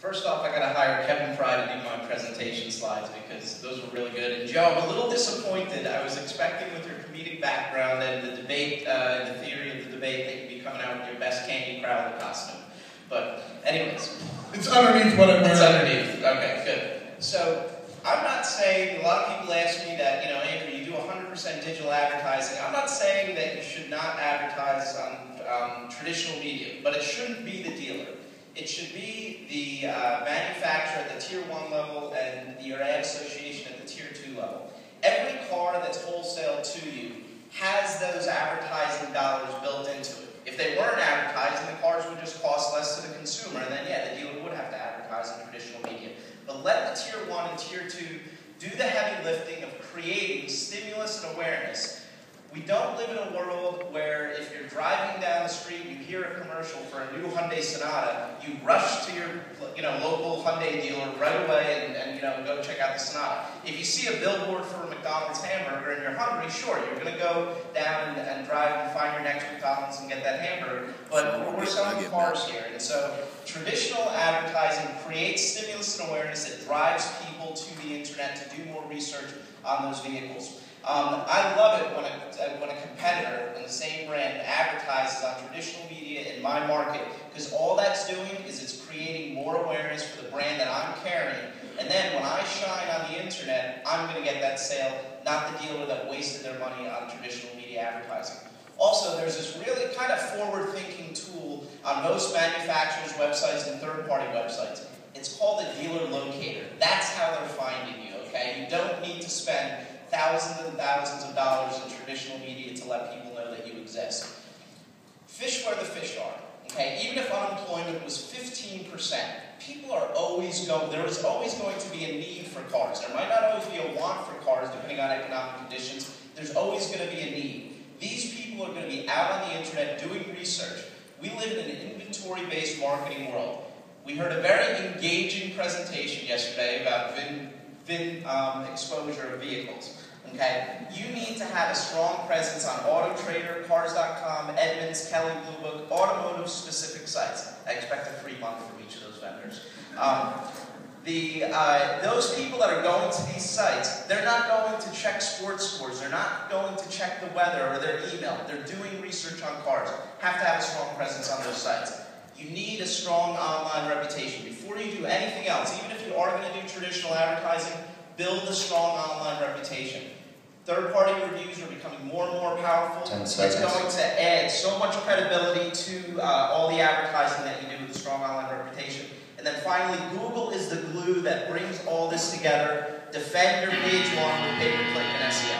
First off, I got to hire Kevin Fry to do my presentation slides because those were really good. And Joe, I'm a little disappointed. I was expecting with your comedic background and the debate, the theory of the debate, that you'd be coming out with your best Candy Crowley costume. But anyways. It's underneath what I'm wearing. It's underneath. Okay, good. So I'm not saying, a lot of people ask me that, you know, Andrew, you do 100% digital advertising. I'm not saying that you should not advertise on traditional media, but it shouldn't be the dealer. It should be the manufacturer at the Tier 1 level and your ad association at the Tier 2 level. Every car that's wholesale to you has those advertising dollars built into it. If they weren't advertising, the cars would just cost less to the consumer, and then, yeah, the dealer would have to advertise in traditional media. But let the Tier 1 and Tier 2 do the heavy lifting of creating stimulus and awareness. We don't live in a world where if you're driving down the street, you hear a commercial for a new Hyundai Sonata, you rush to your local Hyundai dealer right away and go check out the Sonata. If you see a billboard for a McDonald's hamburger and you're hungry, sure, you're going to go down and drive and find your next McDonald's and get that hamburger, but we're selling cars here. And so traditional advertising creates stimulus and awareness. It drives people to the internet to do more research on those vehicles. I love it when a competitor in the same brand advertises on traditional media in my market, because all that's doing is it's creating more awareness for the brand that I'm carrying. And then when I shine on the internet, I'm going to get that sale, not the dealer that wasted their money on traditional media advertising. Also, there's this really kind of forward-thinking tool on most manufacturers' websites and third-party websites. It's called a dealer locator. That's how they're finding you, okay? You don't need to spend thousands and thousands of dollars in traditional media to let people know that you exist. Fish where the fish are. Okay? Even if unemployment was 15%, people are always going, there is always going to be a need for cars. There might not always be a want for cars depending on economic conditions. There's always going to be a need. These people are going to be out on the internet doing research. We live in an inventory-based marketing world. We heard a very engaging presentation yesterday about VIN exposure of vehicles. Okay? You need to have a strong presence on AutoTrader, Cars.com, Edmunds, Kelley Blue Book, automotive-specific sites. I expect a free month from each of those vendors. Those people that are going to these sites, they're not going to check sports scores. They're not going to check the weather or their email. They're doing research on cars. Have to have a strong presence on those sites. You need a strong online reputation. Before you do anything else, even if you are going to do traditional advertising, build a strong online reputation. Third-party reviews are becoming more and more powerful. It's going to add so much credibility to all the advertising that you do with a strong online reputation. And then finally, Google is the glue that brings all this together. Defend your page one with pay-per-click and SEO.